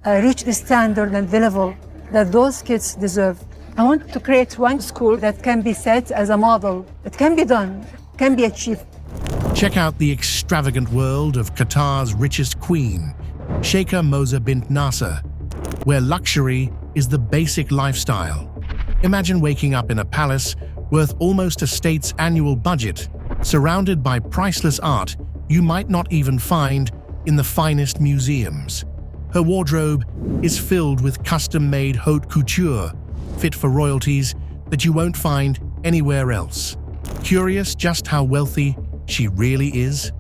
reach the standard and the level that those kids deserve. I want to create one school that can be set as a model. It can be done, can be achieved. Check out the extravagant world of Qatar's richest queen, Sheikha Moza bint Nasser, where luxury is the basic lifestyle. Imagine waking up in a palace worth almost a state's annual budget, surrounded by priceless art you might not even find in the finest museums. Her wardrobe is filled with custom-made haute couture, fit for royalties that you won't find anywhere else. Curious just how wealthy she really is?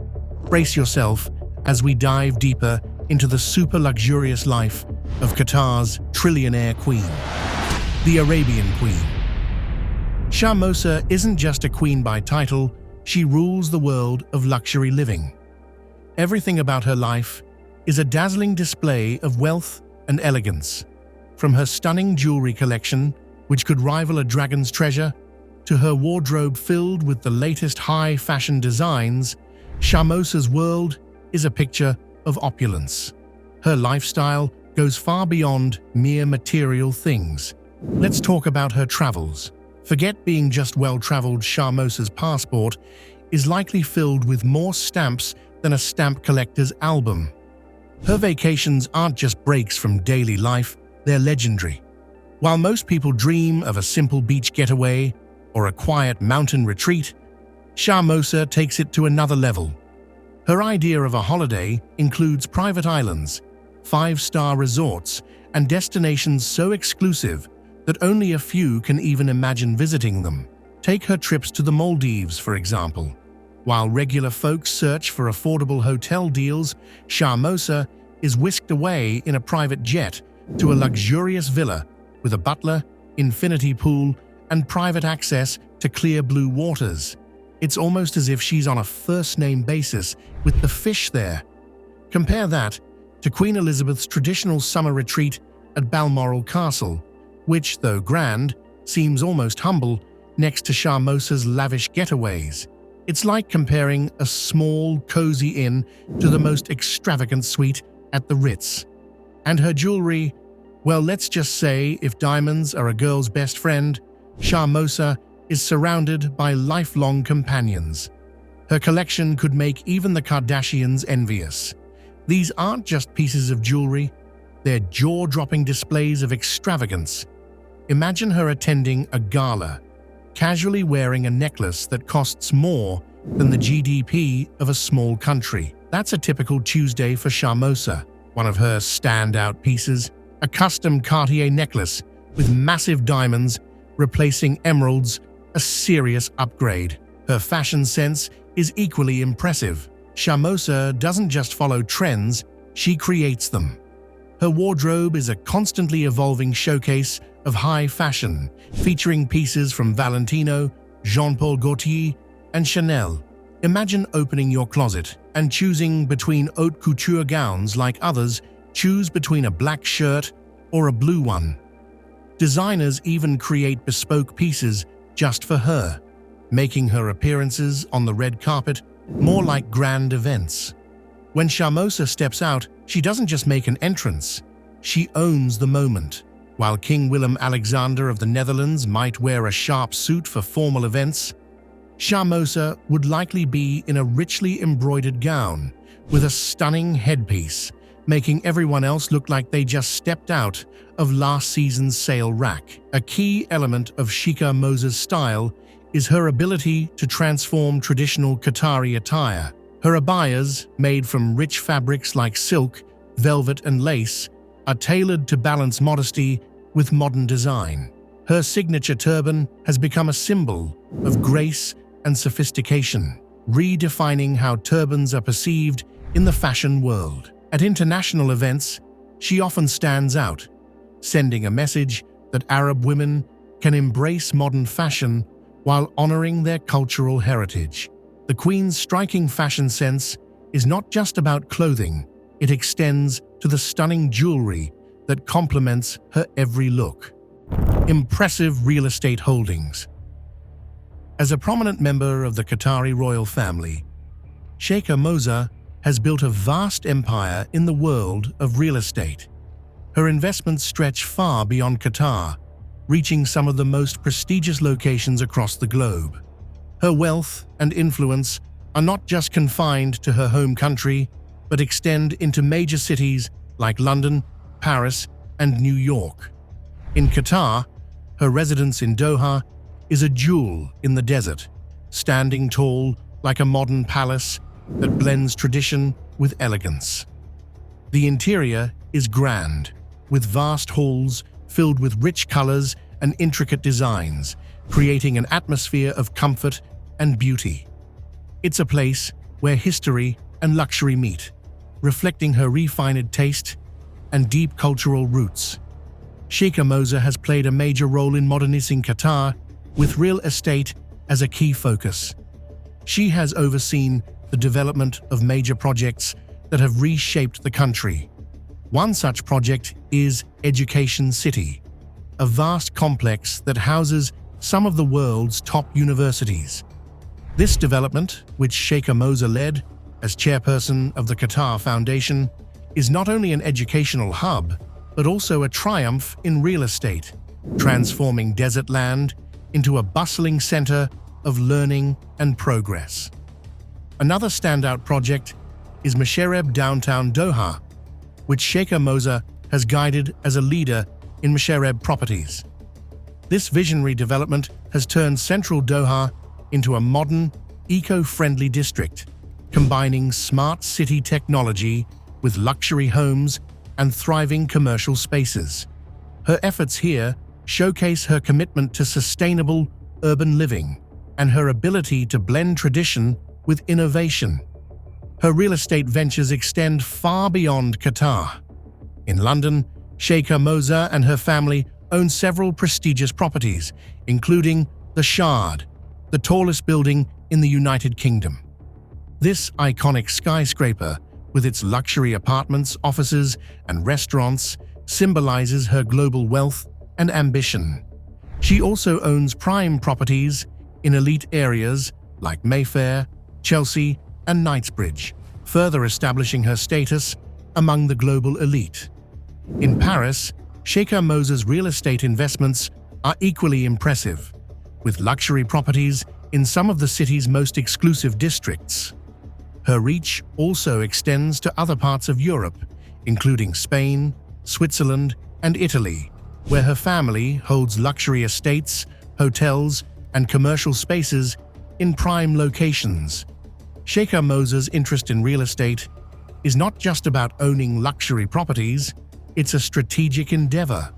Brace yourself as we dive deeper into the super luxurious life of Qatar's trillionaire queen, the Arabian Queen. Sheikha Moza isn't just a queen by title, she rules the world of luxury living. Everything about her life is a dazzling display of wealth and elegance. From her stunning jewelry collection, which could rival a dragon's treasure, to her wardrobe filled with the latest high-fashion designs, Sheikha Moza's world is a picture of opulence. Her lifestyle goes far beyond mere material things. Let's talk about her travels. Forget being just well-traveled. Sheikha Moza's passport is likely filled with more stamps than a stamp collector's album. Her vacations aren't just breaks from daily life, they're legendary. While most people dream of a simple beach getaway or a quiet mountain retreat, Sheikha Moza takes it to another level. Her idea of a holiday includes private islands, 5-star resorts, and destinations so exclusive that only a few can even imagine visiting them. Take her trips to the Maldives, for example. While regular folks search for affordable hotel deals, Sheikha Moza is whisked away in a private jet to a luxurious villa with a butler, infinity pool, and private access to clear blue waters. It's almost as if she's on a first-name basis with the fish there. Compare that to Queen Elizabeth's traditional summer retreat at Balmoral Castle, which, though grand, seems almost humble next to Sheikha Moza's lavish getaways. It's like comparing a small, cozy inn to the most extravagant suite at the Ritz. And her jewelry, well, let's just say if diamonds are a girl's best friend, Sheikha Moza is surrounded by lifelong companions. Her collection could make even the Kardashians envious. These aren't just pieces of jewelry, they're jaw-dropping displays of extravagance. Imagine her attending a gala, casually wearing a necklace that costs more than the GDP of a small country. That's a typical Tuesday for Sheikha Moza. One of her standout pieces, a custom Cartier necklace with massive diamonds replacing emeralds, a serious upgrade. Her fashion sense is equally impressive. Sheikha Moza doesn't just follow trends, she creates them. Her wardrobe is a constantly evolving showcase of high fashion, featuring pieces from Valentino, Jean-Paul Gaultier, and Chanel. Imagine opening your closet and choosing between haute couture gowns like others choose between a black shirt or a blue one. Designers even create bespoke pieces just for her, making her appearances on the red carpet more like grand events. When Sheikha Moza steps out, she doesn't just make an entrance, she owns the moment. While King Willem-Alexander of the Netherlands might wear a sharp suit for formal events, Sheikha Moza would likely be in a richly embroidered gown with a stunning headpiece, making everyone else look like they just stepped out of last season's sale rack. A key element of Sheikha Moza's style is her ability to transform traditional Qatari attire. Her abayas, made from rich fabrics like silk, velvet, and lace, are tailored to balance modesty with modern design. Her signature turban has become a symbol of grace and sophistication, redefining how turbans are perceived in the fashion world. At international events, she often stands out, sending a message that Arab women can embrace modern fashion while honoring their cultural heritage. The Queen's striking fashion sense is not just about clothing, it extends to the stunning jewelry that complements her every look. Impressive real estate holdings. As a prominent member of the Qatari royal family, Sheikha Moza has built a vast empire in the world of real estate. Her investments stretch far beyond Qatar, reaching some of the most prestigious locations across the globe. Her wealth and influence are not just confined to her home country, but extend into major cities like London, Paris, and New York. In Qatar, her residence in Doha is a jewel in the desert, standing tall like a modern palace that blends tradition with elegance. The interior is grand, with vast halls filled with rich colors and intricate designs, creating an atmosphere of comfort and beauty. It's a place where history and luxury meet, reflecting her refined taste and deep cultural roots. Sheikha Moza has played a major role in modernizing Qatar, with real estate as a key focus. She has overseen the development of major projects that have reshaped the country. One such project is Education City, a vast complex that houses some of the world's top universities. This development, which Sheikha Moza led as chairperson of the Qatar Foundation, is not only an educational hub, but also a triumph in real estate, transforming desert land into a bustling center of learning and progress. Another standout project is Mashareb downtown Doha, which Sheikha Moza has guided as a leader in Mashareb properties. This visionary development has turned central Doha into a modern, eco-friendly district, combining smart city technology with luxury homes and thriving commercial spaces. Her efforts here showcase her commitment to sustainable urban living and her ability to blend tradition with innovation. Her real estate ventures extend far beyond Qatar. In London, Sheikha Moza and her family own several prestigious properties, including the Shard, the tallest building in the United Kingdom. This iconic skyscraper, with its luxury apartments, offices, and restaurants, symbolizes her global wealth and ambition. She also owns prime properties in elite areas like Mayfair, Chelsea, and Knightsbridge, further establishing her status among the global elite. In Paris, Sheikha Moza's real estate investments are equally impressive, with luxury properties in some of the city's most exclusive districts. Her reach also extends to other parts of Europe, including Spain, Switzerland, and Italy, where her family holds luxury estates, hotels, and commercial spaces in prime locations. Sheikha Moza's interest in real estate is not just about owning luxury properties, it's a strategic endeavor.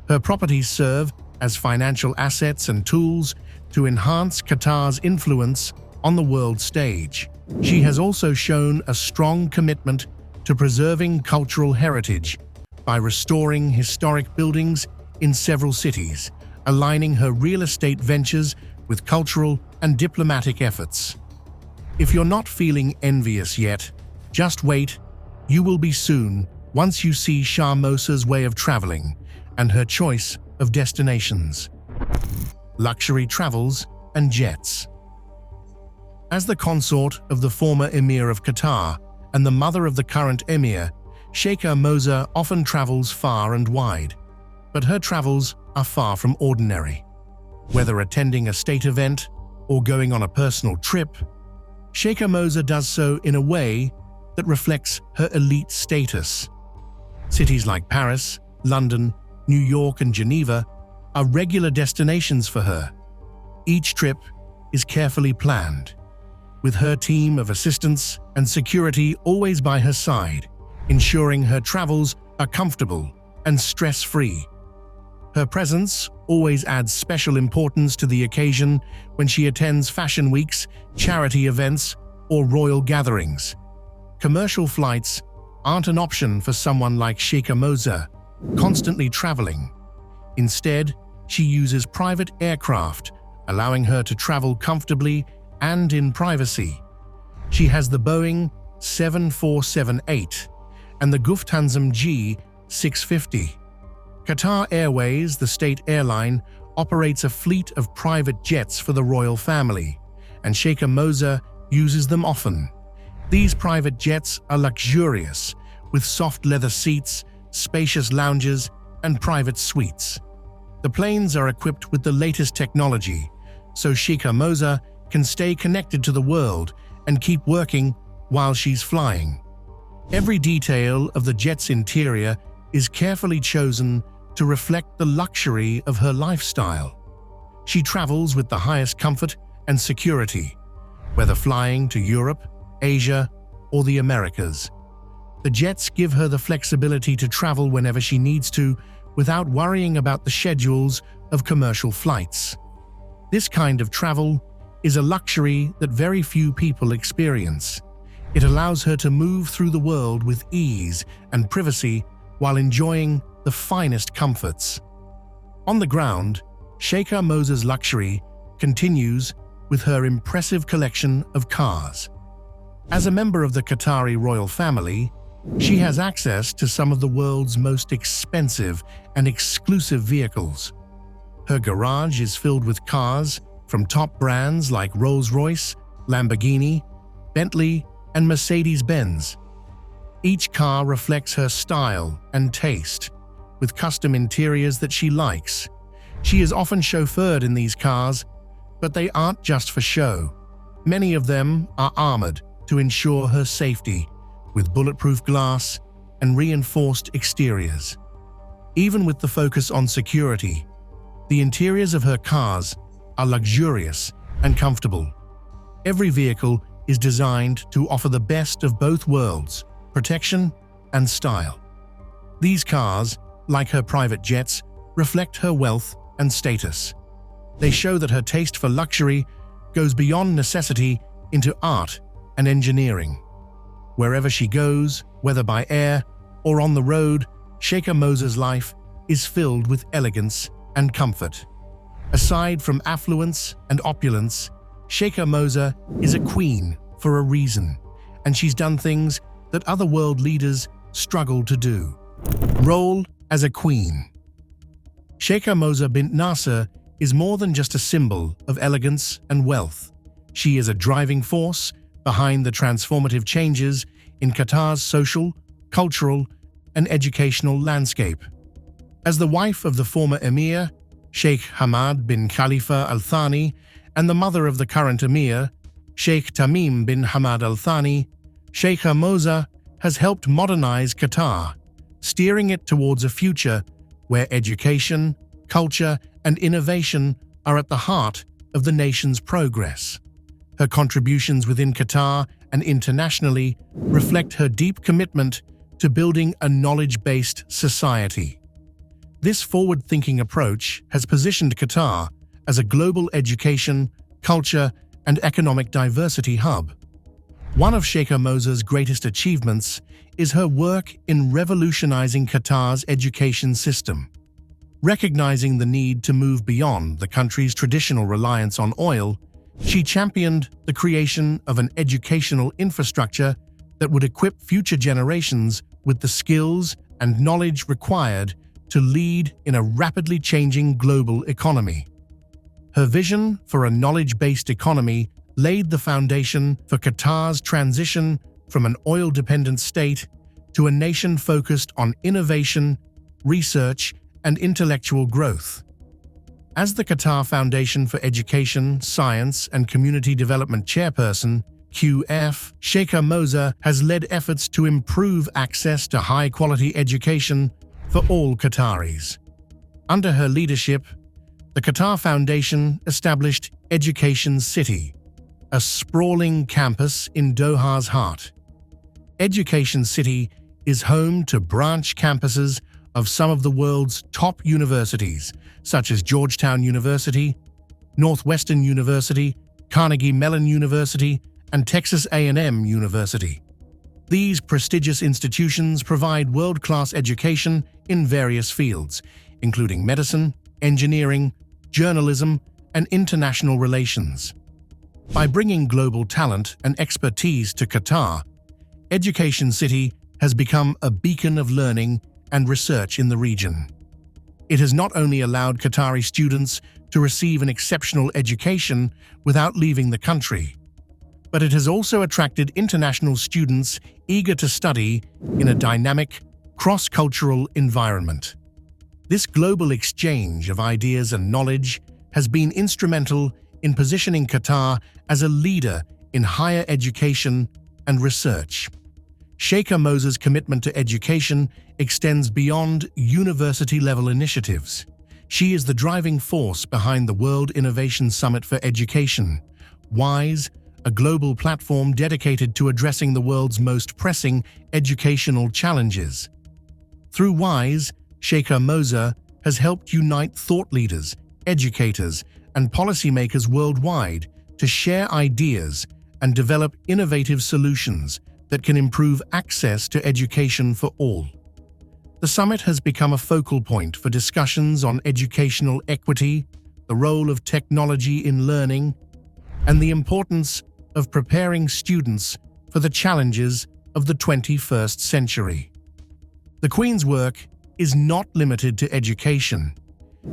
Her properties serve as financial assets and tools to enhance Qatar's influence on the world stage. She has also shown a strong commitment to preserving cultural heritage by restoring historic buildings in several cities, aligning her real estate ventures with cultural and diplomatic efforts. If you're not feeling envious yet, just wait. You will be soon once you see Sheikha Moza's way of traveling and her choice of destinations. Luxury travels and jets. As the consort of the former Emir of Qatar and the mother of the current Emir, Sheikha Moza often travels far and wide, but her travels are far from ordinary. Whether attending a state event or going on a personal trip, Sheikha Moza does so in a way that reflects her elite status. Cities like Paris, London, New York, and Geneva are regular destinations for her. Each trip is carefully planned, with her team of assistants and security always by her side, ensuring her travels are comfortable and stress-free. Her presence always adds special importance to the occasion when she attends fashion weeks, charity events, or royal gatherings. Commercial flights aren't an option for someone like Sheikha Moza, constantly traveling. Instead, she uses private aircraft, allowing her to travel comfortably and in privacy. She has the Boeing 7478 and the Lufthansa G650. Qatar Airways, the state airline, operates a fleet of private jets for the royal family, and Sheikha Moza uses them often. These private jets are luxurious, with soft leather seats, spacious lounges, and private suites. The planes are equipped with the latest technology, so Sheikha Moza can stay connected to the world and keep working while she's flying. Every detail of the jet's interior is carefully chosen to reflect the luxury of her lifestyle. She travels with the highest comfort and security, whether flying to Europe, Asia, or the Americas. The jets give her the flexibility to travel whenever she needs to without worrying about the schedules of commercial flights. This kind of travel is a luxury that very few people experience. It allows her to move through the world with ease and privacy while enjoying the finest comforts. On the ground, Sheikha Moza's luxury continues with her impressive collection of cars. As a member of the Qatari royal family, she has access to some of the world's most expensive and exclusive vehicles. Her garage is filled with cars from top brands like Rolls-Royce, Lamborghini, Bentley, and Mercedes-Benz. Each car reflects her style and taste, with custom interiors that she likes. She is often chauffeured in these cars, but they aren't just for show. Many of them are armored to ensure her safety, with bulletproof glass and reinforced exteriors. Even with the focus on security, the interiors of her cars are luxurious and comfortable. Every vehicle is designed to offer the best of both worlds, protection and style. These cars, like her private jets, reflect her wealth and status. They show that her taste for luxury goes beyond necessity into art and engineering. Wherever she goes, whether by air or on the road, Sheikha Moza's life is filled with elegance and comfort. Aside from affluence and opulence, Sheikha Moza is a queen for a reason, and she's done things that other world leaders struggle to do. Role as a queen. Sheikha Moza bint Nasser is more than just a symbol of elegance and wealth. She is a driving force behind the transformative changes in Qatar's social, cultural, and educational landscape. As the wife of the former emir, Sheikh Hamad bin Khalifa Al Thani, and the mother of the current emir, Sheikh Tamim bin Hamad Al Thani, Sheikha Moza has helped modernize Qatar, steering it towards a future where education, culture, and innovation are at the heart of the nation's progress. Her contributions within Qatar and internationally reflect her deep commitment to building a knowledge-based society. This forward-thinking approach has positioned Qatar as a global education, culture, and economic diversity hub. One of Sheikha Moza's greatest achievements is her work in revolutionizing Qatar's education system. Recognizing the need to move beyond the country's traditional reliance on oil, she championed the creation of an educational infrastructure that would equip future generations with the skills and knowledge required to lead in a rapidly changing global economy. Her vision for a knowledge-based economy laid the foundation for Qatar's transition from an oil-dependent state to a nation focused on innovation, research, and intellectual growth. As the Qatar Foundation for Education, Science, and Community Development chairperson, QF, Sheikha Moza has led efforts to improve access to high-quality education for all Qataris. Under her leadership, the Qatar Foundation established Education City, a sprawling campus in Doha's heart. Education City is home to branch campuses of some of the world's top universities, such as Georgetown University, Northwestern University, Carnegie Mellon University, and Texas A&M University. These prestigious institutions provide world-class education in various fields, including medicine, engineering, journalism, and international relations. By bringing global talent and expertise to Qatar, Education City has become a beacon of learning and research in the region. It has not only allowed Qatari students to receive an exceptional education without leaving the country, but it has also attracted international students eager to study in a dynamic, cross-cultural environment. This global exchange of ideas and knowledge has been instrumental in positioning Qatar as a leader in higher education and research. Sheikha Moza's commitment to education extends beyond university-level initiatives. She is the driving force behind the World Innovation Summit for Education, WISE, a global platform dedicated to addressing the world's most pressing educational challenges. Through WISE, Sheikha Moza has helped unite thought leaders, educators, and policymakers worldwide to share ideas and develop innovative solutions that can improve access to education for all. The summit has become a focal point for discussions on educational equity, the role of technology in learning, and the importance of preparing students for the challenges of the 21st century. The Queen's work is not limited to education.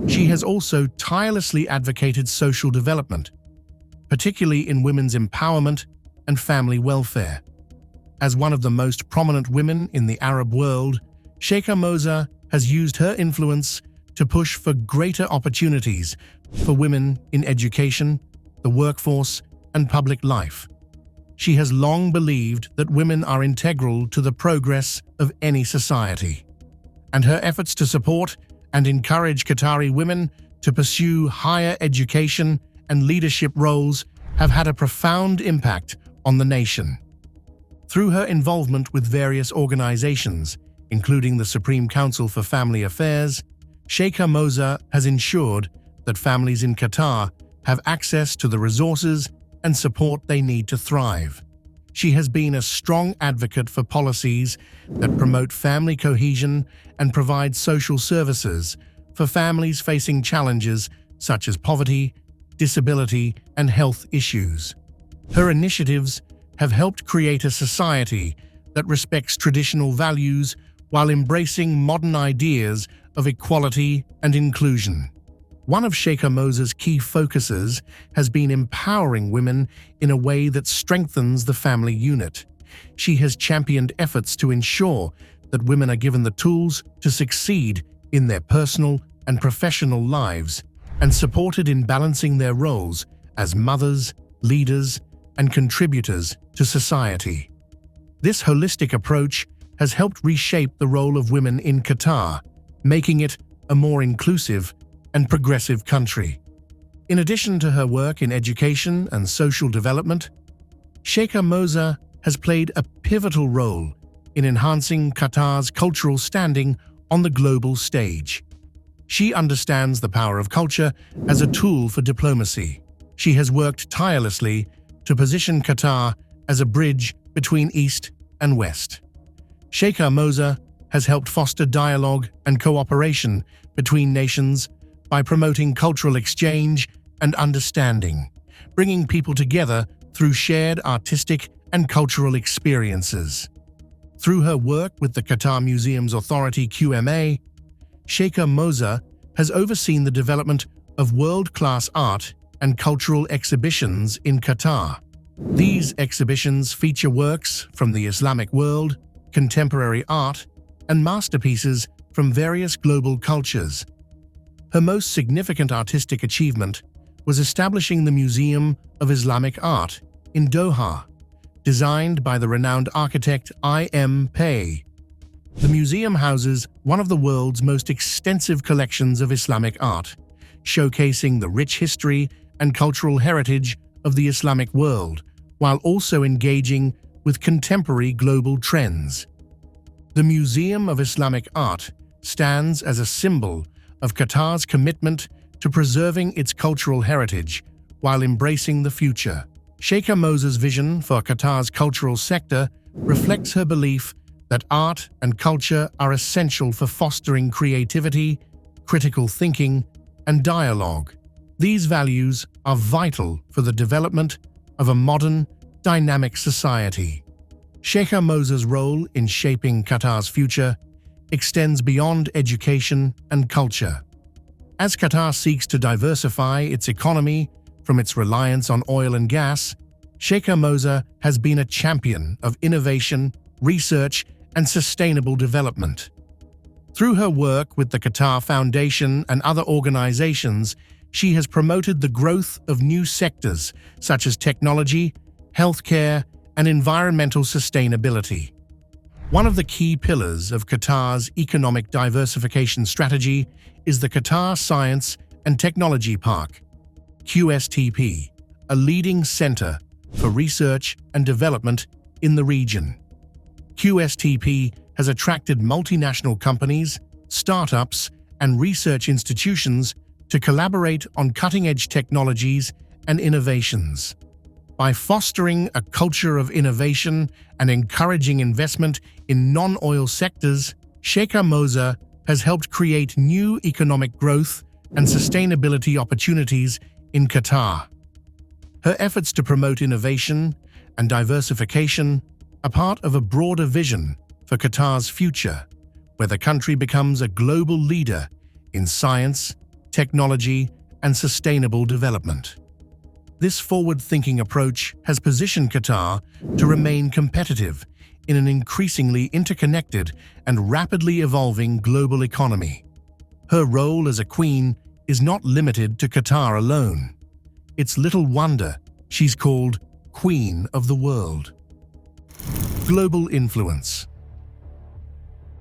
She has also tirelessly advocated social development, particularly in women's empowerment and family welfare. As one of the most prominent women in the Arab world, Sheikha Moza has used her influence to push for greater opportunities for women in education, the workforce, and public life. She has long believed that women are integral to the progress of any society, and her efforts to support and encourage Qatari women to pursue higher education and leadership roles have had a profound impact on the nation. Through her involvement with various organizations, including the Supreme Council for Family Affairs, Sheikha Moza has ensured that families in Qatar have access to the resources and support they need to thrive. She has been a strong advocate for policies that promote family cohesion and provide social services for families facing challenges such as poverty, disability, and health issues. Her initiatives have helped create a society that respects traditional values while embracing modern ideas of equality and inclusion. One of Sheikha Moza's key focuses has been empowering women in a way that strengthens the family unit. She has championed efforts to ensure that women are given the tools to succeed in their personal and professional lives and supported in balancing their roles as mothers, leaders, and contributors to society. This holistic approach has helped reshape the role of women in Qatar, making it a more inclusive and progressive country. In addition to her work in education and social development, Sheikha Moza has played a pivotal role in enhancing Qatar's cultural standing on the global stage. She understands the power of culture as a tool for diplomacy. She has worked tirelessly to position Qatar as a bridge between East and West. Sheikha Moza has helped foster dialogue and cooperation between nations by promoting cultural exchange and understanding, bringing people together through shared artistic and cultural experiences. Through her work with the Qatar Museums Authority QMA, Sheikha Moza has overseen the development of world-class art and cultural exhibitions in Qatar. These exhibitions feature works from the Islamic world, contemporary art, and masterpieces from various global cultures. Her most significant artistic achievement was establishing the Museum of Islamic Art in Doha, designed by the renowned architect I.M. Pei. The museum houses one of the world's most extensive collections of Islamic art, showcasing the rich history and cultural heritage of the Islamic world, while also engaging with contemporary global trends. The Museum of Islamic Art stands as a symbol of Qatar's commitment to preserving its cultural heritage while embracing the future. Sheikha Moza's vision for Qatar's cultural sector reflects her belief that art and culture are essential for fostering creativity, critical thinking, and dialogue. These values are vital for the development of a modern, dynamic society. Sheikha Moza's role in shaping Qatar's future extends beyond education and culture. As Qatar seeks to diversify its economy from its reliance on oil and gas, Sheikha Moza has been a champion of innovation, research, and sustainable development. Through her work with the Qatar Foundation and other organizations, she has promoted the growth of new sectors such as technology, healthcare, and environmental sustainability. One of the key pillars of Qatar's economic diversification strategy is the Qatar Science and Technology Park, QSTP, a leading center for research and development in the region. QSTP has attracted multinational companies, startups, and research institutions to collaborate on cutting-edge technologies and innovations. By fostering a culture of innovation and encouraging investment in non-oil sectors, Sheikha Moza has helped create new economic growth and sustainability opportunities in Qatar. Her efforts to promote innovation and diversification are part of a broader vision for Qatar's future, where the country becomes a global leader in science, technology, and sustainable development. This forward-thinking approach has positioned Qatar to remain competitive in an increasingly interconnected and rapidly evolving global economy. Her role as a queen is not limited to Qatar alone. It's little wonder she's called Queen of the World. Global influence.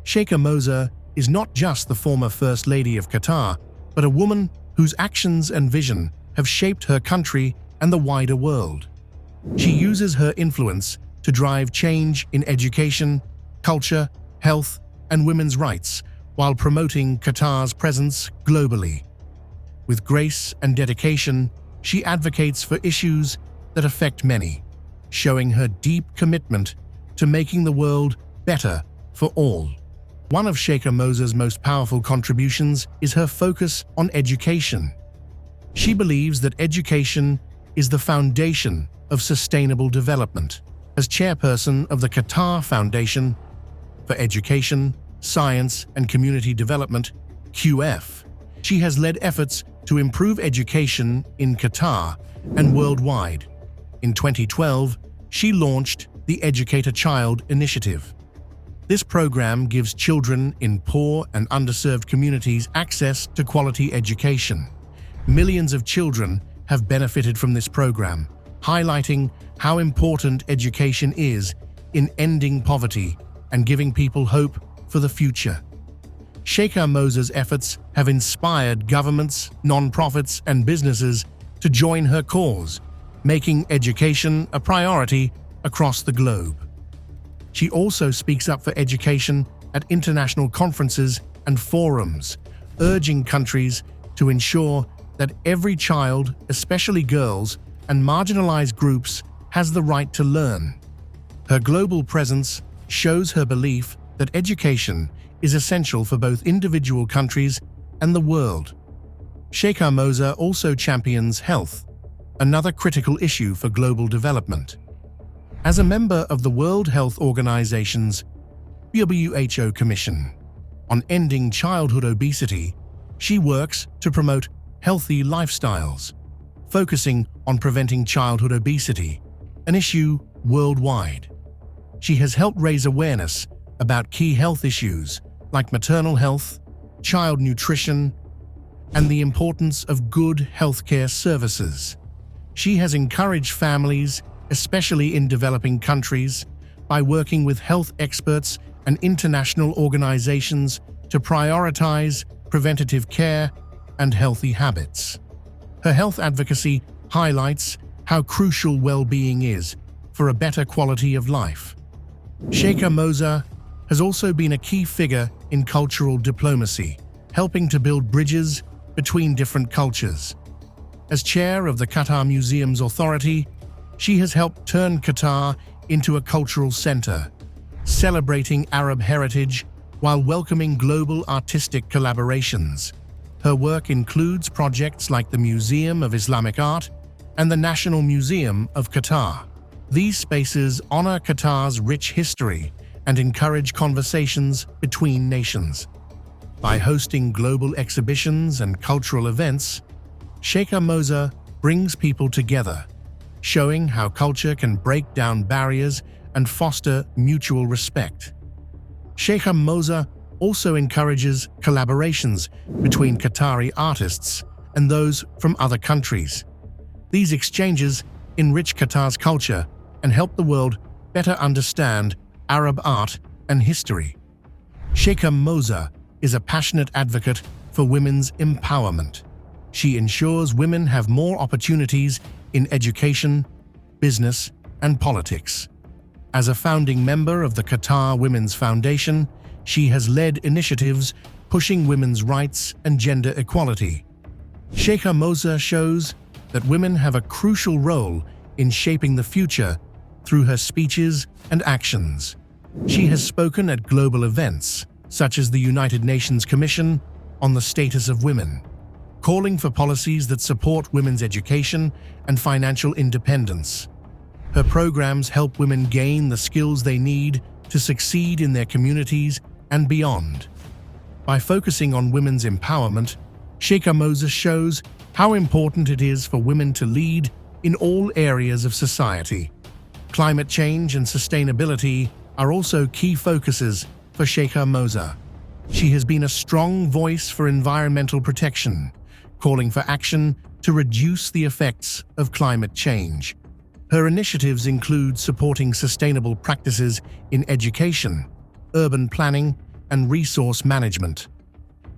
Sheikha Moza is not just the former First Lady of Qatar, but a woman whose actions and vision have shaped her country and the wider world. She uses her influence to drive change in education, culture, health, and women's rights while promoting Qatar's presence globally. With grace and dedication, she advocates for issues that affect many, showing her deep commitment to making the world better for all. One of Sheikha Moza's most powerful contributions is her focus on education. She believes that education is the foundation of sustainable development. As chairperson of the Qatar Foundation for Education, Science and Community Development, QF, she has led efforts to improve education in Qatar and worldwide. In 2012, she launched the Educate a Child initiative. This program gives children in poor and underserved communities access to quality education. Millions of children have benefited from this program, highlighting how important education is in ending poverty and giving people hope for the future. Sheikha Moza's efforts have inspired governments, non-profits, and businesses to join her cause, making education a priority across the globe. She also speaks up for education at international conferences and forums, urging countries to ensure that every child, especially girls and marginalized groups, has the right to learn. Her global presence shows her belief that education is essential for both individual countries and the world. Sheikha Moza also champions health, another critical issue for global development. As a member of the World Health Organization's WHO Commission on Ending Childhood Obesity, she works to promote healthy lifestyles, focusing on preventing childhood obesity, an issue worldwide. She has helped raise awareness about key health issues like maternal health, child nutrition, and the importance of good healthcare services. She has encouraged families, especially in developing countries, by working with health experts and international organizations to prioritize preventative care and healthy habits. Her health advocacy highlights how crucial well-being is for a better quality of life. Sheikha Moza has also been a key figure in cultural diplomacy, helping to build bridges between different cultures. As chair of the Qatar Museums Authority, she has helped turn Qatar into a cultural center, celebrating Arab heritage while welcoming global artistic collaborations. Her work includes projects like the Museum of Islamic Art and the National Museum of Qatar. These spaces honor Qatar's rich history and encourage conversations between nations. By hosting global exhibitions and cultural events, Sheikha Moza brings people together, showing how culture can break down barriers and foster mutual respect. Sheikha Moza also encourages collaborations between Qatari artists and those from other countries. These exchanges enrich Qatar's culture and help the world better understand Arab art and history. Sheikha Moza is a passionate advocate for women's empowerment. She ensures women have more opportunities in education, business, and politics. As a founding member of the Qatar Women's Foundation, she has led initiatives pushing women's rights and gender equality. Sheikha Moza shows that women have a crucial role in shaping the future through her speeches and actions. She has spoken at global events, such as the United Nations Commission on the Status of Women, calling for policies that support women's education and financial independence. Her programs help women gain the skills they need to succeed in their communities and beyond. By focusing on women's empowerment, Sheikha Moza shows how important it is for women to lead in all areas of society. Climate change and sustainability are also key focuses for Sheikha Moza. She has been a strong voice for environmental protection, calling for action to reduce the effects of climate change. Her initiatives include supporting sustainable practices in education, urban planning, and resource management.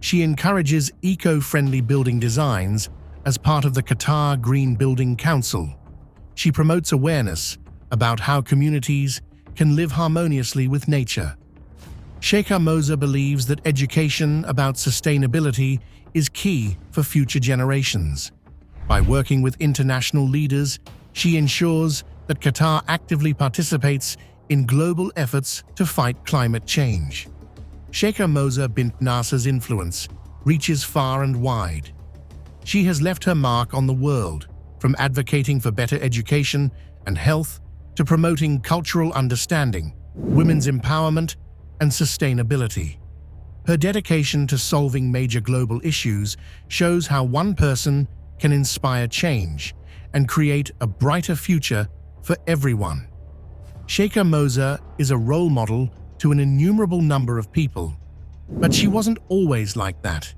She encourages eco-friendly building designs as part of the Qatar Green Building Council. She promotes awareness about how communities can live harmoniously with nature. Sheikha Moza believes that education about sustainability is key for future generations. By working with international leaders, she ensures that Qatar actively participates in global efforts to fight climate change. Sheikha Moza bint Nasser's influence reaches far and wide. She has left her mark on the world, from advocating for better education and health to promoting cultural understanding, women's empowerment, and sustainability. Her dedication to solving major global issues shows how one person can inspire change and create a brighter future for everyone. Sheikha Moza is a role model to an innumerable number of people. But she wasn't always like that.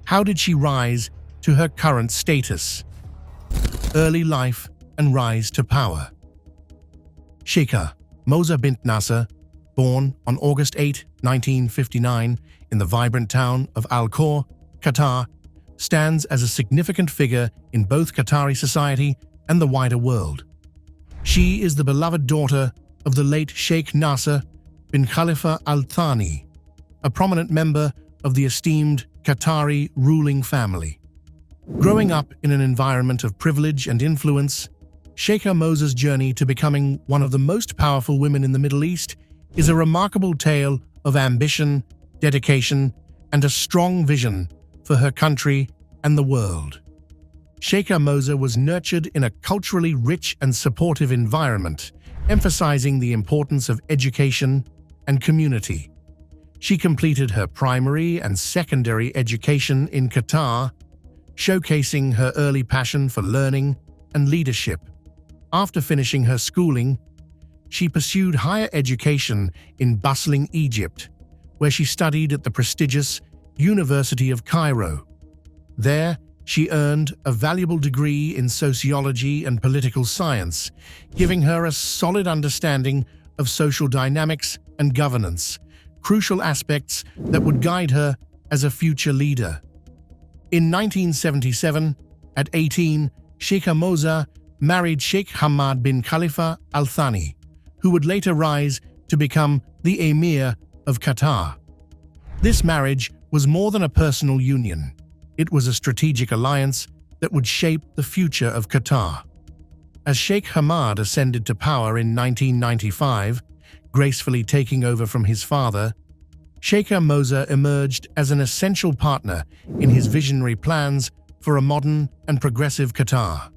How did she rise to her current status? Early life and rise to power. Sheikha Moza bint Nasser, born on August 8, 1959, in the vibrant town of Al Khor, Qatar, stands as a significant figure in both Qatari society and the wider world. She is the beloved daughter of the late Sheikh Nasser bin Khalifa Al Thani, a prominent member of the esteemed Qatari ruling family. Growing up in an environment of privilege and influence, Sheikha Moza's journey to becoming one of the most powerful women in the Middle East is a remarkable tale of ambition, dedication, and a strong vision for her country and the world. Sheikha Moza was nurtured in a culturally rich and supportive environment, emphasizing the importance of education and community. She completed her primary and secondary education in Qatar, showcasing her early passion for learning and leadership. After finishing her schooling, she pursued higher education in bustling Egypt, where she studied at the prestigious University of Cairo. There, she earned a valuable degree in sociology and political science, giving her a solid understanding of social dynamics and governance, crucial aspects that would guide her as a future leader. In 1977, at 18, Sheikha Moza married Sheikh Hamad bin Khalifa Al Thani, who would later rise to become the Emir of Qatar. This marriage was more than a personal union. It was a strategic alliance that would shape the future of Qatar. As Sheikh Hamad ascended to power in 1995, gracefully taking over from his father, Sheikha Moza emerged as an essential partner in his visionary plans for a modern and progressive Qatar.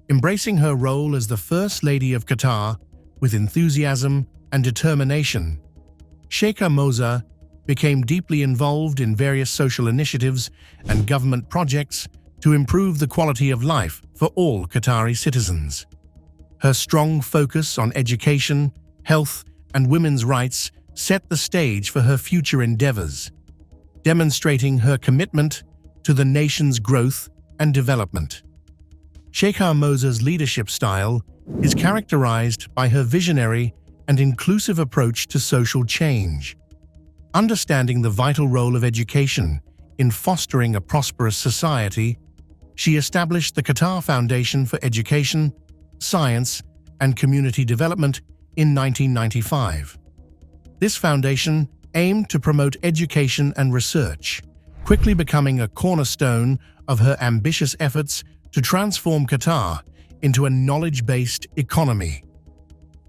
Embracing her role as the First Lady of Qatar with enthusiasm and determination, Sheikha Moza became deeply involved in various social initiatives and government projects to improve the quality of life for all Qatari citizens. Her strong focus on education, health, and women's rights set the stage for her future endeavors, demonstrating her commitment to the nation's growth and development. Sheikha Moza's leadership style is characterized by her visionary and inclusive approach to social change. Understanding the vital role of education in fostering a prosperous society, she established the Qatar Foundation for Education, Science, and Community Development in 1995. This foundation aimed to promote education and research, quickly becoming a cornerstone of her ambitious efforts to transform Qatar into a knowledge-based economy.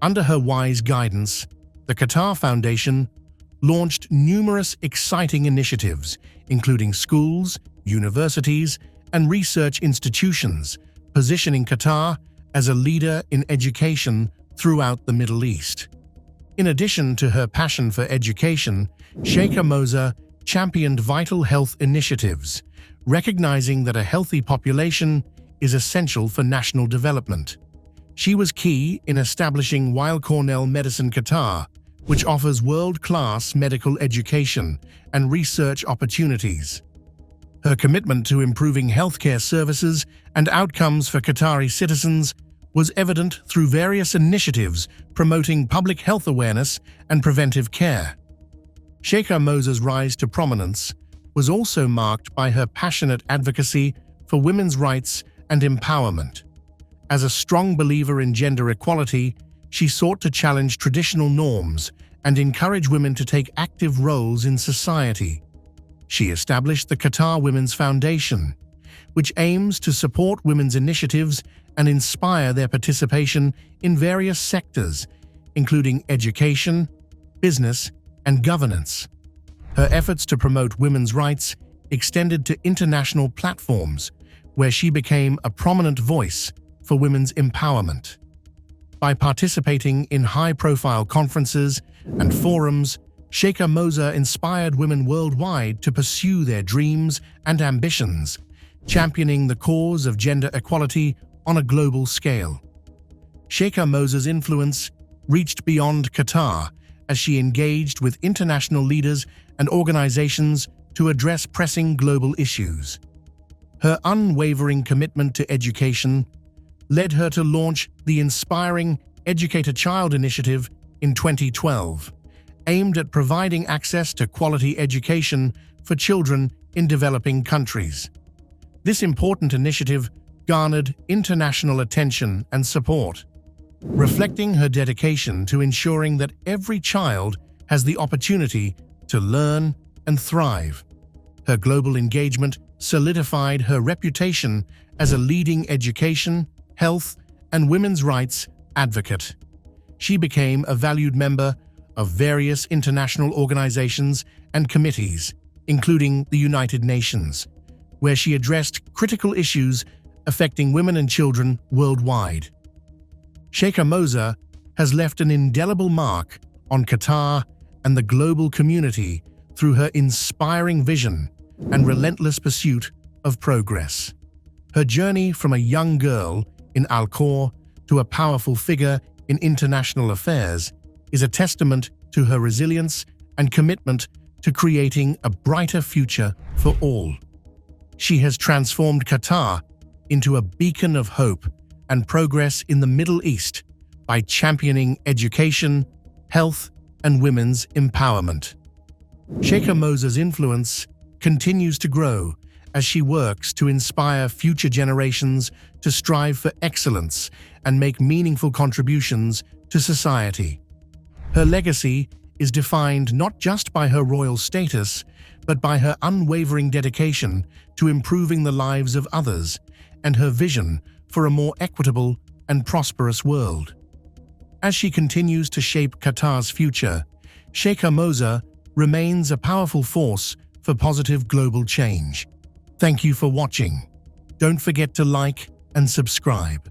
Under her wise guidance, the Qatar Foundation launched numerous exciting initiatives, including schools, universities, and research institutions, positioning Qatar as a leader in education throughout the Middle East. In addition to her passion for education, Sheikha Moza championed vital health initiatives, recognizing that a healthy population is essential for national development. She was key in establishing Weill Cornell Medicine Qatar, which offers world-class medical education and research opportunities. Her commitment to improving healthcare services and outcomes for Qatari citizens was evident through various initiatives promoting public health awareness and preventive care. Sheikha Moza's rise to prominence was also marked by her passionate advocacy for women's rights and empowerment. As a strong believer in gender equality, she sought to challenge traditional norms and encourage women to take active roles in society. She established the Qatar Women's Foundation, which aims to support women's initiatives and inspire their participation in various sectors, including education, business, and governance. Her efforts to promote women's rights extended to international platforms, where she became a prominent voice for women's empowerment. By participating in high-profile conferences and forums, Sheikha Moza inspired women worldwide to pursue their dreams and ambitions, championing the cause of gender equality on a global scale. Sheikha Moza's influence reached beyond Qatar as she engaged with international leaders and organizations to address pressing global issues. Her unwavering commitment to education led her to launch the inspiring Educate a Child initiative in 2012, aimed at providing access to quality education for children in developing countries. This important initiative garnered international attention and support, reflecting her dedication to ensuring that every child has the opportunity to learn and thrive. Her global engagement solidified her reputation as a leading education, health, and women's rights advocate. She became a valued member of various international organizations and committees, including the United Nations, where she addressed critical issues affecting women and children worldwide. Sheikha Moza has left an indelible mark on Qatar and the global community through her inspiring vision and relentless pursuit of progress. Her journey from a young girl in Al-Khor to a powerful figure in international affairs is a testament to her resilience and commitment to creating a brighter future for all. She has transformed Qatar into a beacon of hope and progress in the Middle East by championing education, health, and women's empowerment. Sheikha Moza's influence continues to grow as she works to inspire future generations to strive for excellence and make meaningful contributions to society. Her legacy is defined not just by her royal status, but by her unwavering dedication to improving the lives of others and her vision for a more equitable and prosperous world. As she continues to shape Qatar's future, Sheikha Moza remains a powerful force for positive global change. Thank you for watching. Don't forget to like and subscribe.